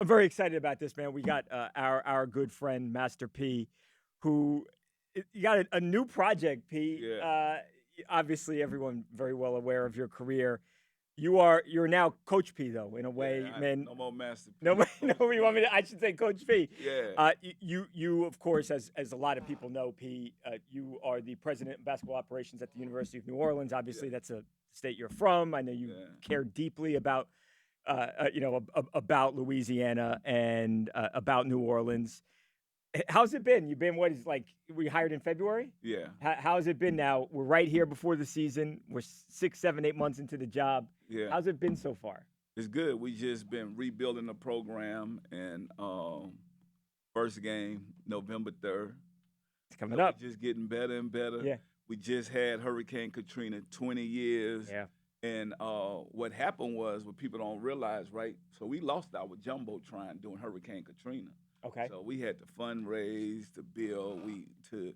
I'm very excited about this, man. We got our good friend Master P, who you got a new project. P. Yeah, Obviously, everyone very well aware of your career. You're now Coach P, though, in a way, yeah. man. No more Master No, P, Coach no, you want me P. to? I should say Coach P. Yeah, You of course, as a lot of people know, P. You are the president of basketball operations at the University of New Orleans. yeah, Obviously, that's a state you're from. I know you yeah. care deeply about about Louisiana and about New Orleans. How's it been? You've been what is like we hired in February? Yeah, How's it been now? We're right here before the season. We're 6, 7, 8 months into the job. yeah. How's it been so far? It's good. We just been rebuilding the program, and first game November 3rd. It's coming So we up. just getting better and better. Yeah. We just had Hurricane Katrina, 20 years. Yeah. And what happened was, what people don't realize, right? So we lost our jumbotron during Hurricane Katrina. Okay. So we had to fundraise to build, to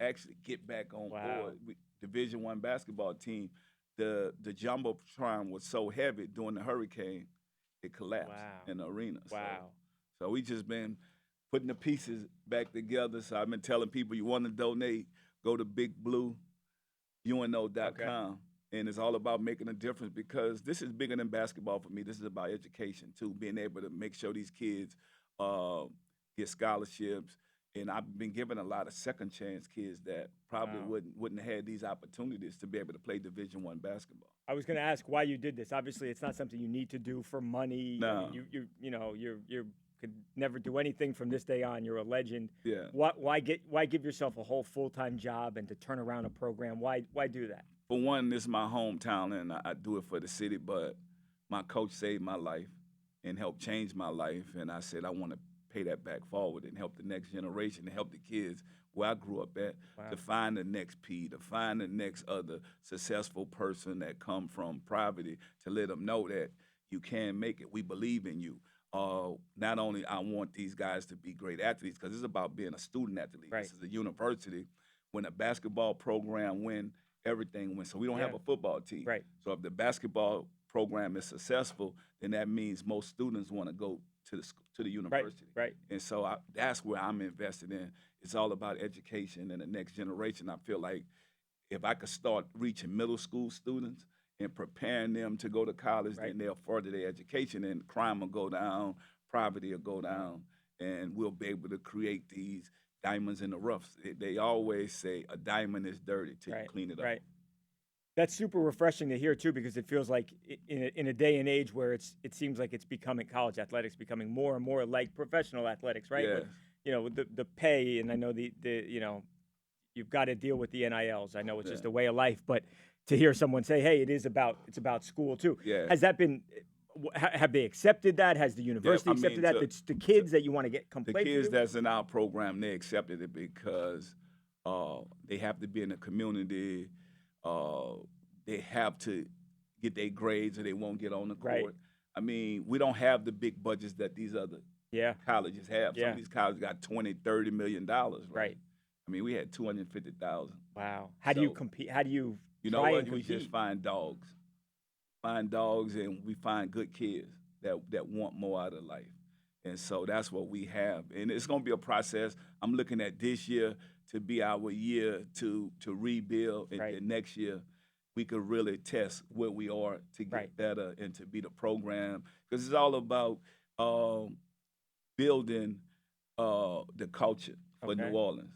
actually get back on Wow. board. Division One basketball team, the jumbotron was so heavy during the hurricane, it collapsed Wow. in the arena. So Wow. so we just been putting the pieces back together. So I've been telling people, you want to donate, go to Okay. bigblueuno.com. And it's all about making a difference, because this is bigger than basketball for me. This is about education too, being able to make sure these kids uh, get scholarships. And I've been giving a lot of second chance kids that probably Wow. wouldn't have had these opportunities to be able to play Division One basketball. I was going to ask why you did this. Obviously, it's not something you need to do for money. I mean, No, you could never do anything from this day on. You're a legend. yeah. Why give yourself a whole full-time job and to turn around a program? Why do that? For one, this is my hometown, and I do it for the city. But my coach saved my life and helped change my life, and I said I want to pay that back forward and help the next generation, and help the kids where I grew up at, to Wow. find the next P, to find the next other successful person that come from poverty, to let them know that you can make it. We believe in you. Not only I want these guys to be great athletes, because it's about being a student athlete. Right. This is a university. When a basketball program win, everything wins. So we don't have Yeah. a football team. Right. So if the basketball program is successful, then that means most students want to go to to the Right. university. Right. And so that's where I'm invested in. It's all about education and the next generation. I feel like if I could start reaching middle school students and preparing them to go to college, Right. then they'll further their education, and crime will go down, poverty will go Wow. down, and we'll be able to create these diamonds in the roughs. They always say a diamond is dirty till you Right. clean it up. Right. That's super refreshing to hear too, because it feels like in a day and age where it seems like it's becoming college athletics becoming more and more like professional athletics, right? With Yes. with the pay, and I know the you've got to deal with the NILs. I know it's Yeah. just a way of life, but to hear someone say, "Hey, it's about school too," Yeah. has that been? Have they accepted that? Has the Yeah. university I accepted mean, that? It's the to kids that you want to get come the play for kids you. that's in our program, they accepted it because they have to be in the community. Uh, they have to get their grades, or they won't get on the Right. court. I mean, we don't have the big budgets that these other Yeah. colleges have. Some of Yeah. these colleges got 20, $30 million, right? Right. I mean, we had 250,000. Wow. How do you So compete? How do you you know try what? and We just compete? find dogs, and we find good kids that want more out of life. And so that's what we have. And it's going to be a process. I'm looking at this year to be our year to rebuild, and Right. then next year we could really test where we are to Right. get better and to be the program, because it's all about um, building the culture for New Okay. Orleans.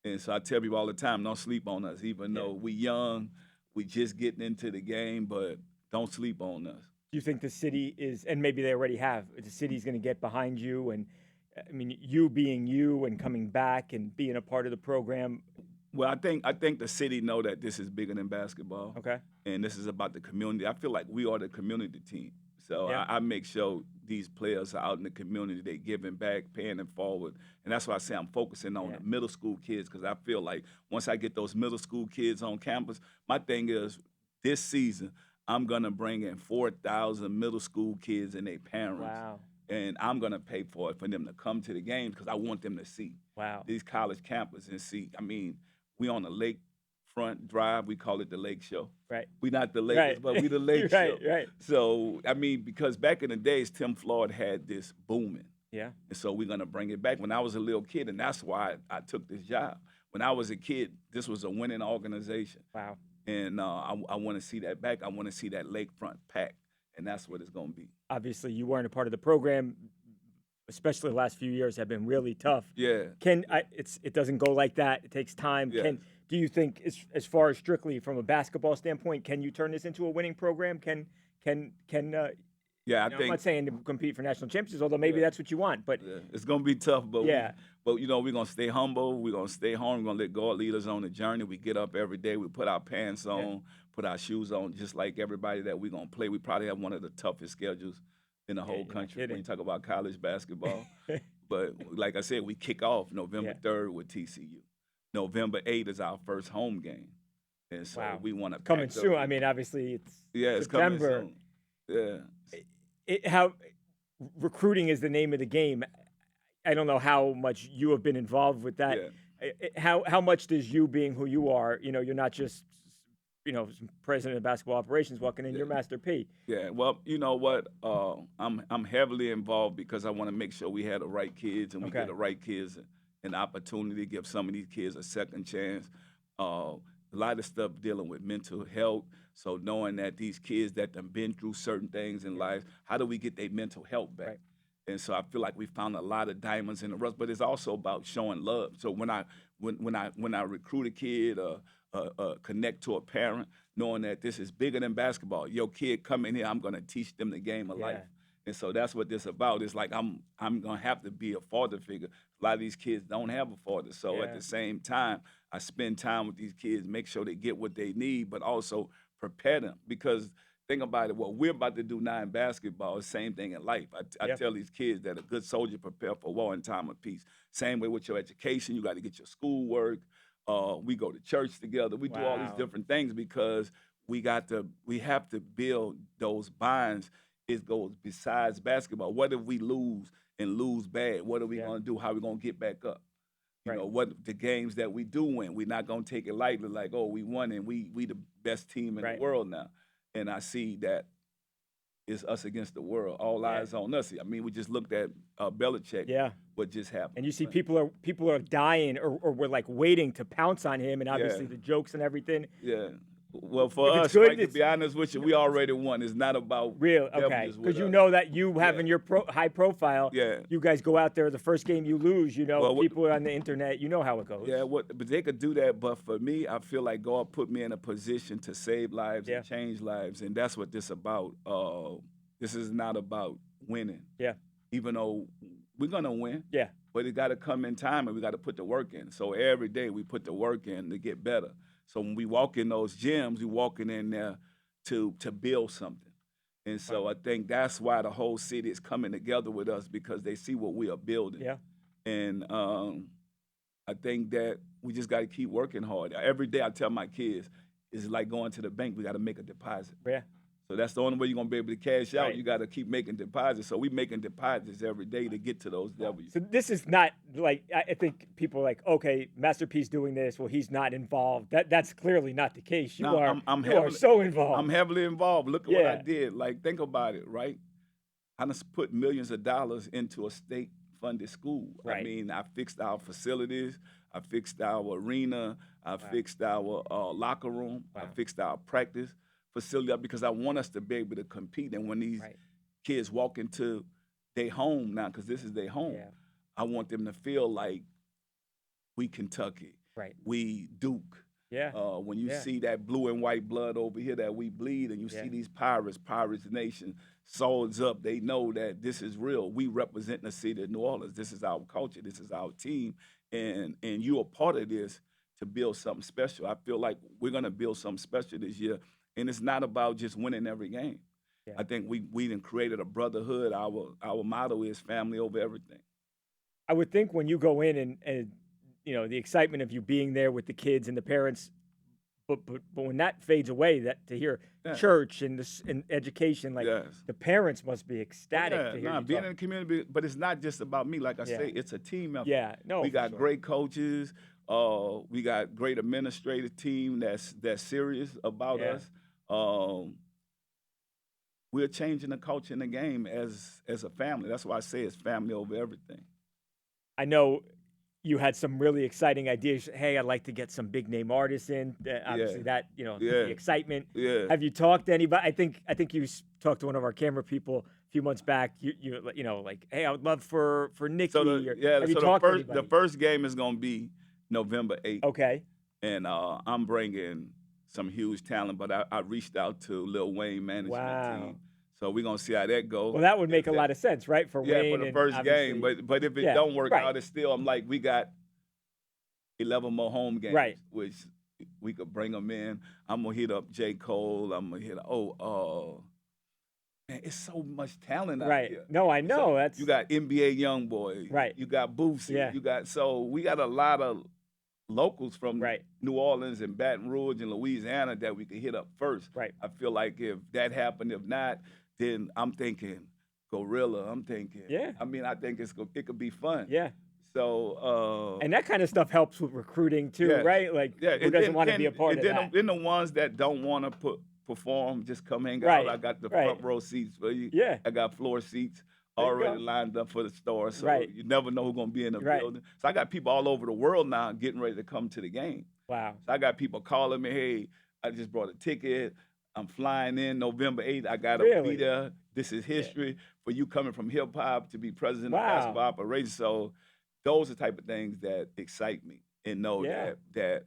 And so I tell people all the time, don't sleep on us. Even Yeah. though we young, we just getting into the game, but don't sleep on us. Do you think the city is, and maybe they already have, the city's going to get behind you? And I mean, you being you and coming back and being a part of the program. Well, I think the city know that this is bigger than basketball, Okay. and this is about the community. I feel like we are the community team. So Yeah. I make sure these players are out in the community, they giving back, paying it forward, and that's why I say I'm focusing on Yeah. the middle school kids, because I feel like once I get those middle school kids on campus, my thing is this season I'm gonna bring in 4,000 middle school kids and their parents, Wow. and I'm gonna pay for it for them to come to the games, because I want them to see Wow. these college campus and see. I mean, we on the lake lakefront drive. We call it the Lake Show. Right. We not the Lakers, Right. but we the Lake Right. Show. Right. So I mean, because back in the days, Tim Floyd had this booming. Yeah. And so we're gonna bring it back. When I was a little kid, and that's why I took this job. When I was a kid, this was a winning organization, Wow. and I want to see that back. I want to see that lakefront pack, and that's what it's gonna be. Obviously, you weren't a part of the program, especially the last few years have been really tough. Yeah, It doesn't go like that. It takes time. yeah, Do you think, as far as strictly from a basketball standpoint, can you turn this into a winning program? Can yeah. I I'm think not saying to compete for national championships, although maybe yeah, that's what you want. But yeah. It's gonna be tough, but yeah, but we're gonna stay humble. We're gonna stay home. We're gonna let God lead us on the journey. We get up every day. We put our pants yeah, on, put our shoes on, just like everybody that we're gonna play. We probably have one of the toughest schedules in the yeah, whole you're not country when you kidding. talk about college basketball. But like I said, we kick off November Yeah. 3rd with TCU. November 8th is our first home game, and so Wow. we want to Coming pack up. soon. I mean, obviously it's Yeah, it's coming September. soon. Yeah, How recruiting is the name of the game. I don't know how much you have been involved with that. yeah, How much does you being who you are, you're not just president of basketball operations walking in, yeah. you're Master P. Yeah, well, you know what? I'm heavily involved because I want to make sure we have the right kids and we give Okay. the right kids an opportunity, give some of these kids a second chance. A lot of stuff dealing with mental health. So knowing that these kids that have been through certain things in Yeah. life, how do we get their mental health back? Right. And so I feel like we found a lot of diamonds in the rough, but it's also about showing love. So when I recruit a kid, connect to a parent, knowing that this is bigger than basketball. Your kid come in here, I'm gonna teach them the game of Yeah. life. And so that's what this about. It's like I'm gonna have to be a father figure. A lot of these kids don't have a father. So at Yeah. the same time, I spend time with these kids, make sure they get what they need, but also prepare them. Because think about it, what we're about to do now in basketball is the same thing in life. I Yeah. tell these kids that a good soldier prepare for war in time of peace. Same way with your education, you got to get your schoolwork. We go to church together. We do all these Wow. different things because we have to build those bonds. It goes besides basketball. What if we lose and lose bad? What are we Yeah. gonna do? How are we gonna get back up? You Right. know, what the games that we do win, we're not gonna take it lightly, like, oh, we won and we the best team in the Right. world now. And I see that it's us against the world. All Yeah. eyes on us. I mean, we just looked at Belichick, Yeah. what just happened. And you see Right. people are dying or we're like waiting to pounce on him, and obviously Yeah. the jokes and everything. Yeah. Well, for If it's us, good, right, to be honest with you, we already won. It's not about real, okay, devils with because you us. know that you Yeah. having your high profile, Yeah. you guys go out there the first game you lose, Well, people on the internet, you know how it goes. yeah, but they could do that. But for me, I feel like God put me in a position to save lives Yeah. and change lives, and that's what this about. This is not about winning, Yeah. even though we're gonna win. Yeah. But it got to come in time, and we got to put the work in. So every day we put the work in to get better. So when we walk in those gyms, we walking in there to build something. And so I think that's why the whole city is coming together with us because they see what we are building. Yeah. And I think that we just got to keep working hard. Every day I tell my kids, it's like going to the bank. We got to make a deposit. Yeah. So that's the only way you're going to be able to cash out. Right. You got to keep making deposits. So we making deposits every day to get to those W's. So this is not like, I think people are like, okay, Masterpiece doing this, well, he's not involved. That's clearly not the case. You No, are I'm you are heavily- so involved. I'm heavily involved. Look at what I Yeah. did. Like, think about it, right? I just put millions of dollars into a state-funded school. I Right. mean, I fixed our facilities. I fixed our arena. I fixed our locker room. I Wow. fixed our practice facility because I want us to be able to compete. And when these Right. kids walk into their home now, because this is their home, Yeah. I want them to feel like we Kentucky, Right. we Duke. Yeah. When you Yeah. see that blue and white blood over here that we bleed, and you Yeah. see these Pirates Nation, swords up, they know that this is real. We represent the city of New Orleans. This is our culture. This is our team, and you're a part of this to build something special. I feel like we're gonna build something special this year, and it's not about just winning every game. Yeah. I think we done created a brotherhood. Our motto is family over everything. I would think when you go in and the excitement of you being there with the kids and the parents, but when that fades away, that to hear Yeah. church and and education, like Yes. the parents must be ecstatic Yeah, to hear nah, you being talk. in the community, but it's not just about me. Like I Yeah. say, it's a team effort. Yeah, no, We for got sure. great coaches. We got great administrative team that's serious about Yeah. us. We're changing the culture in the game as a family. That's why I say it's family over everything. I know you had some really exciting ideas. Hey, I'd like to get some big name artists in. Yeah, Obviously, that yeah, the excitement. yeah. Have you talked to anybody? I think you talked to one of our camera people a few months back. You know, like, hey, I would love for So Nikki. Or have you so talked to the anybody? first game is gonna be November 8th, Okay. and I'm bringing some huge talent. But I reached out to Lil Wayne management Wow. team, so we're gonna see how that Well, goes. that would make If a that, lot of sense, right? For yeah, for Wayne the and first game. obviously, But if it yeah, don't work right, out, it's still I'm like we got 11 more home games, right, which we could bring them in. I'm gonna hit up J. Cole. I'm gonna hit man, it's so much talent out right. here. No, I So know. you That's got NBA YoungBoy, right. you got Boosie, Yeah, so we got a lot of locals from right, New Orleans and Baton Rouge and Louisiana that we could hit up first. right. I feel like if that happened, if not, then I'm thinking Gorilla. I'm thinking. Yeah, I mean, I think it could be fun. yeah. So And that kind of stuff helps with recruiting too, yes, right? Like, yeah, who doesn't want to be a part of that? then the ones that don't want to perform just come hang out. Right, I got the right. front row seats for you. Yeah, I got floor seats there you already go. lined up for the store, so Right, you never know who's gonna be in the right. building. So I got people all over the world now getting ready to come to the game. Wow. So I got people calling me, hey, I just brought a ticket. I'm flying in November 8th. I gotta be Really? there. This is Yeah. history for you coming from hip hop to be president of Wow. basketball operations. So those are the type of things that excite me and know Yeah. that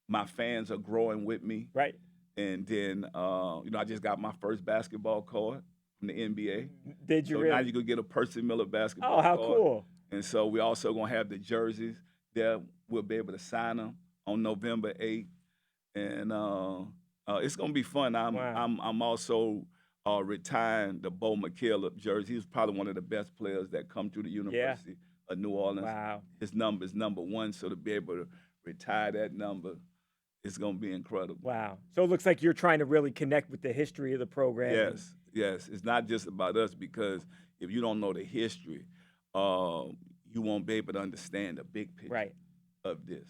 my fans are growing with me. Right. And then I just got my first basketball card from the NBA. Did you So now really? you could get a Percy Miller Oh, basketball how card. cool. And so we also gonna have the jerseys there. We'll be able to sign them on November 8th, and it's gonna be fun. Wow. I'm also retiring the Bo McCaleb jersey. He's probably one of the best players that come through the Yeah. University of New Orleans. Wow. His number is number 1, so to be able to retire that number, it's gonna be incredible. Wow. So it looks like you're trying to really connect with the history of the program. Yes, yes. It's not just about us because if you don't know the history, you won't be able to understand the big picture Right. of this.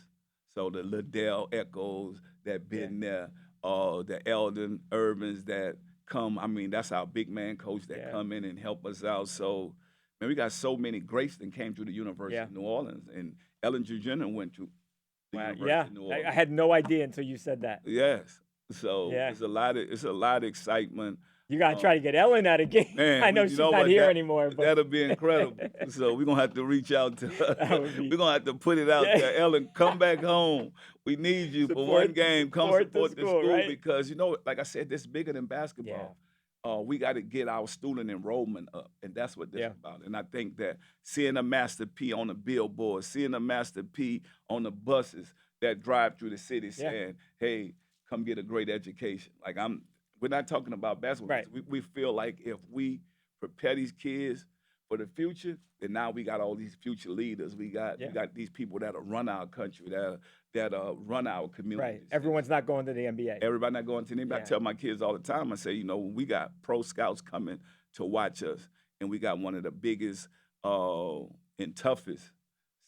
So the Liddell Echoes that Yeah. been there, the Eldon Urbans that come. I mean, that's our big man coach that Yeah. come in and help us out. So, man, we got so many greats that came through the University Yeah. of New Orleans, and Ellinger Jr. went to the Wow. University Yeah. of New I Orleans. had no idea until you said that. Yes. So Yeah. it's a lot of excitement. You gotta Um, try to get Ellen out of game. Man, I know you she's know not what? here anymore, but That'll be incredible. So we're gonna have to reach out to that would be we're gonna have to put it out yeah. there. Ellen, come back home. We need you for one game. Come support the school right? because like I said, this is bigger than basketball. We got to get our student enrollment up, and that's what this Yeah. is about. And I think that seeing a Master P on the billboard, seeing a Master P on the buses that drive through the city, saying, "Hey, come get a great education." Like we're not talking about basketball. Right. We feel like if we prepare these kids for the future, then now we got all these future leaders. We got these people that'll run our country, that run our communities. Right. Everyone's not going to the NBA. Everybody not going to the NBA. I tell my kids all the time, I say, we got pro scouts coming to watch us, and we got one of the biggest and toughest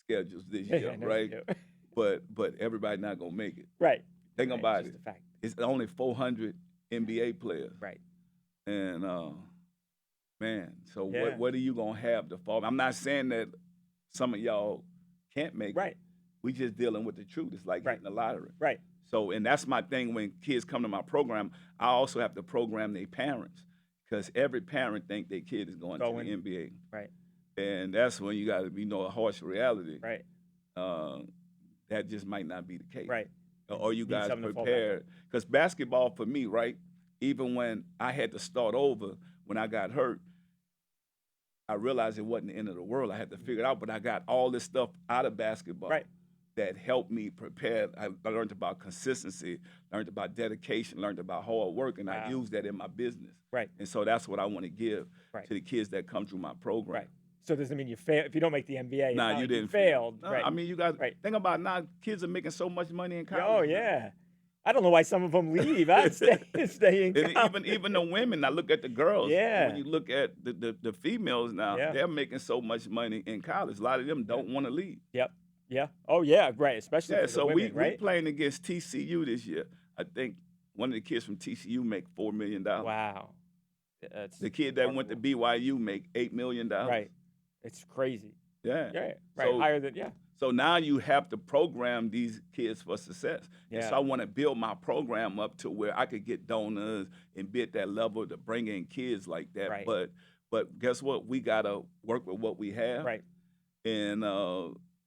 schedules this Yeah, year, I know you right? do. But everybody not gonna make it. Right. Think Right, about it's it. just a fact. It's only 400 NBA players. Right. And man, so Yeah. what are you gonna have to fall? I'm not saying that some of y'all can't make it. Right. We just dealing with the truth. It's like hitting the lottery. Right. So, and that's my thing when kids come to my program, I also have to program their parents because every parent think their kid is going to the NBA. Right. And that's when you got to, a harsh reality. Right. That just might not be the case. Right. Or you Need guys something to fall back prepared. Because basketball for me, right, even when I had to start over, when I got hurt, I realized it wasn't the end of the world. I had to figure it out, but I got all this stuff out of basketball that helped me prepare. I learned about consistency, learned about dedication, learned about hard work, and I used that in my business. Right. And so that's what I want to give Right. to the kids that come through my program. Right. So does it mean you fail if you don't make the NBA? It's Nah, not you like didn't failed. No, right. I mean, you guys think about now. Kids are making so much money in college. Oh yeah. I don't know why some of them leave. I'd stay in And college. even the women. I look at the girls. Yeah. When you look at the females now, they're making so much money in college. A lot of them don't want to leave. Yep. Yeah. Oh, yeah. Right. Especially Yeah, for the so women, we right? playing against TCU this year. I think one of the kids from TCU make $4 million. Wow. That's The kid that went to remarkable. BYU make $8 million. Right. It's crazy. Yeah. Yeah. Right. So Higher than, yeah. so now you have to program these kids for success. And Yeah. so I want to build my program up to where I could get donors and be at that level to bring in kids like that. Right. But guess what? We gotta work with what we have Right. and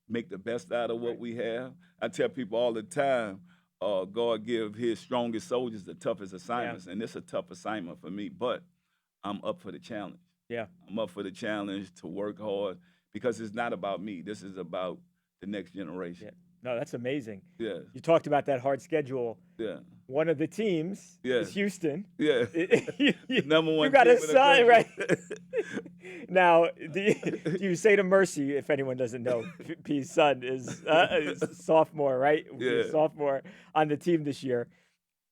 make the best out of what Right. we have. I tell people all the time, God give his strongest soldiers the toughest Yeah. assignments. And it's a tough assignment for me, but I'm up for the challenge. Yeah. I'm up for the challenge to work hard because it's not about me. This is about the next generation. Yeah. No, that's amazing. Yeah, You talked about that hard schedule. yeah, One of the teams yeah, is Houston. yeah. you, The number one got team a in the son, right? country. Now, do you say to Mercy, if anyone doesn't know, P's son is sophomore, right? Will be a Yeah. sophomore on the team this year.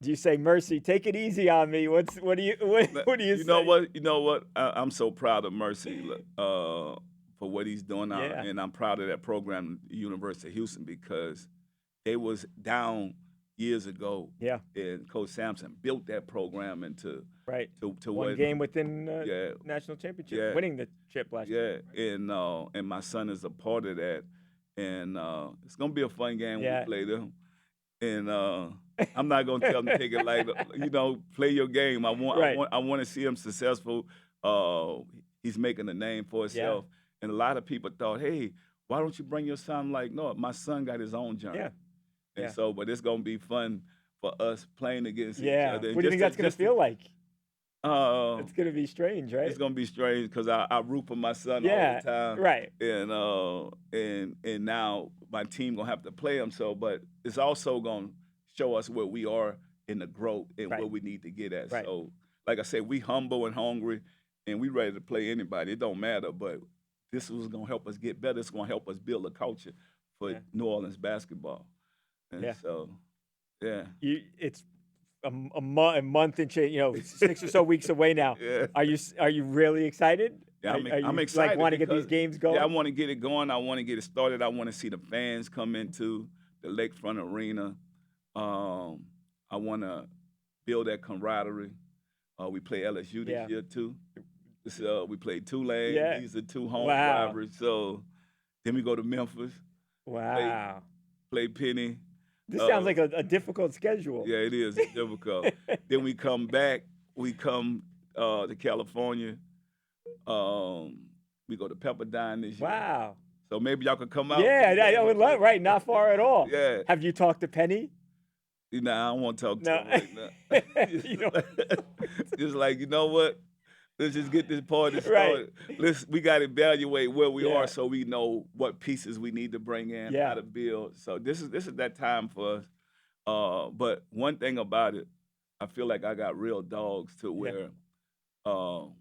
Do you say, Mercy, take it easy on me? What do you what do you You say? know what? You know what? I'm so proud of Mercy for what he's doing now, Yeah. and I'm proud of that program, University of Houston, because they was down years ago, Yeah. and Coach Sampson built that program into Right. to One what. game within Yeah, national championship, yeah, winning the chip last year. yeah, and my son is a part of that, and it's gonna be a fun game when we Yeah. play them. And I'm not gonna tell them to take it light. Play your game. Right. I want to see him successful. He's making a name for Yeah. himself. And a lot of people thought, hey, why don't you bring your son? Like, no, my son got his own journey. Yeah. And Yeah. so, but it's gonna be fun for us playing against each Yeah. other. And What do you think that's gonna feel like? uh, It's gonna be strange, right? it's gonna be strange because I root for my son all Yeah. the time, Right. and now my team gonna have to play him. So, but it's also gonna show us where we are in the growth and Right. where we need to get at. Right. So, like I said, we humble and hungry, and we ready to play anybody. It don't matter, but this is gonna help us get better. It's gonna help us build a culture for Yeah. New Orleans basketball. And Yeah. so, yeah, It's a month and change, 6 or so weeks away now. yeah. Are you really excited? Yeah, Are I'm you, excited. Like, want to get these because- games going? Yeah, I want to get it going. I want to get it started. I want to see the fans come into the Lakefront Arena. I want to build that camaraderie. We play LSU this Yeah. year too. We played Tulane. Yeah. These are two home Wow. rivals. So then we go to Memphis, Wow. play Penny. This sounds like a difficult schedule. Yeah, it is. It's difficult. Then we come back. We come to California. We go to Pepperdine this year. Wow. So maybe y'all could come out. Yeah, I would love. Right, not far at all. Yeah. Have you talked to Penny? I don't want to talk to No. him right now. You don't- Just like, you know what? Let's just get this party Right. started. We got to evaluate where we Yeah. are so we know what pieces we need to bring in, Yeah. how to build. So this is that time for us. But one thing about it, I feel like I got real dogs to where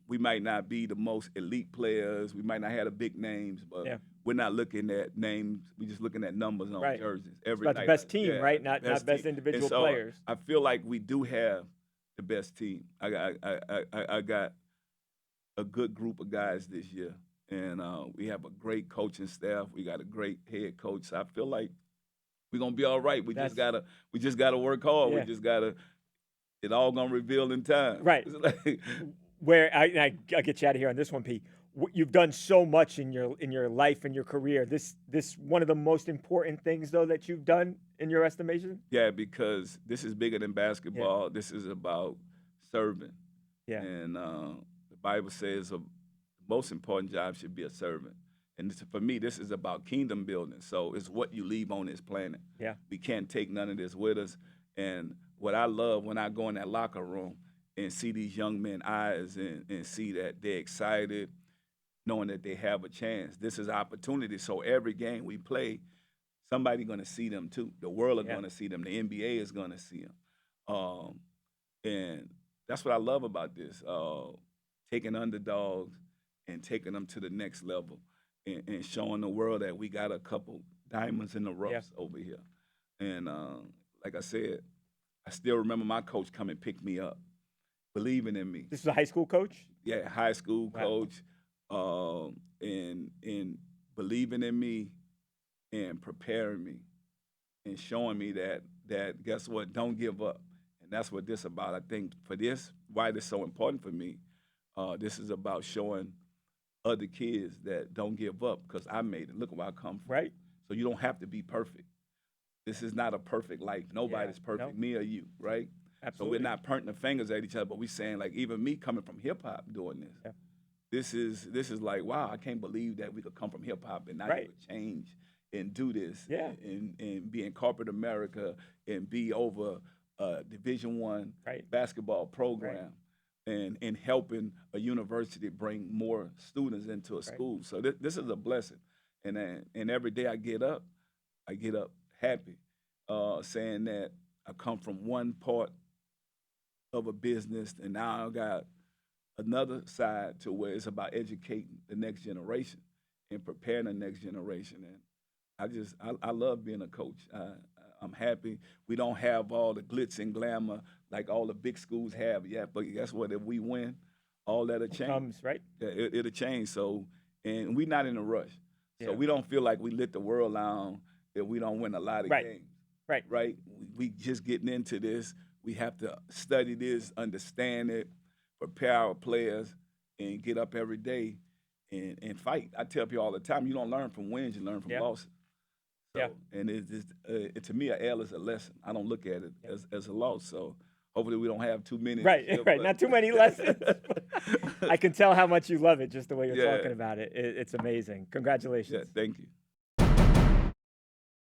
we might not be the most elite players. We might not have the big names, but Yeah. we're not looking at names. We're just looking at numbers on Right. jerseys every About the night. best team, Yeah, right? Not best team. individual And so players. I feel like we do have the best team. I got a good group of guys this year, and we have a great coaching staff. We got a great head coach. So I feel like we're gonna be all right. We just gotta work hard. Yeah. We just gotta. It all gonna reveal in time. Right. It's like, Where I'll get you out of here on this one, P. You've done so much in your life and your career. This one of the most important things though that you've done in your estimation. yeah, because this is bigger than basketball. This is about serving. Yeah. And the Bible says the most important job should be a servant. And for me, this is about kingdom building. So it's what you leave on this planet. Yeah. We can't take none of this with us. And what I love when I go in that locker room and see these young men's eyes and see that they're excited, knowing that they have a chance. This is opportunity. So every game we play, somebody going to see them too. The world is Yeah. going to see them. The NBA is going to see them. And that's what I love about this, taking underdogs and taking them to the next level and showing the world that we got a couple diamonds in the roughs over here. And like I said, I still remember my coach come and pick me up, believing in me. This is a high school coach. Yeah, high school Wow. coach, and believing in me and preparing me and showing me that guess what, don't give up. And that's what this about. I think for this, why this so important for me, this is about showing other kids that don't give up because I made it. Look where I come from. Right. So you don't have to be perfect. This is not a perfect life. Nobody's perfect, no. me or you, right? Absolutely. So we're not pointing the fingers at each other, but we're saying like even me coming from hip hop doing this. Yeah. This is like, wow, I can't believe that we could come from hip hop and not Right. even change and do this Yeah. and be in corporate America and be over a Division One Right. basketball program and helping a university bring more students into a school. So this is a blessing. And every day I get up happy, saying that I come from one part of a business and now I got another side to where it's about educating the next generation and preparing the next generation. And I love being a coach. I'm happy. We don't have all the glitz and glamour like all the big schools have yet, but guess what? If we win, all that'll change. Comes, right? Yeah, it'll change. So, and we're not in a rush. So Yeah. we don't feel like we lit the world down if we don't win a lot of games. Right. Right? We just getting into this. We have to study this, understand it, prepare our players, and get up every day and fight. I tell people all the time, you don't learn from wins, you learn from losses. So, and to me, an L is a lesson. I don't look at it as a loss. So hopefully we don't have too many. Right. Not too many lessons. I can tell how much you love it just the way you're talking about it. It's amazing. Congratulations. Yeah, thank you.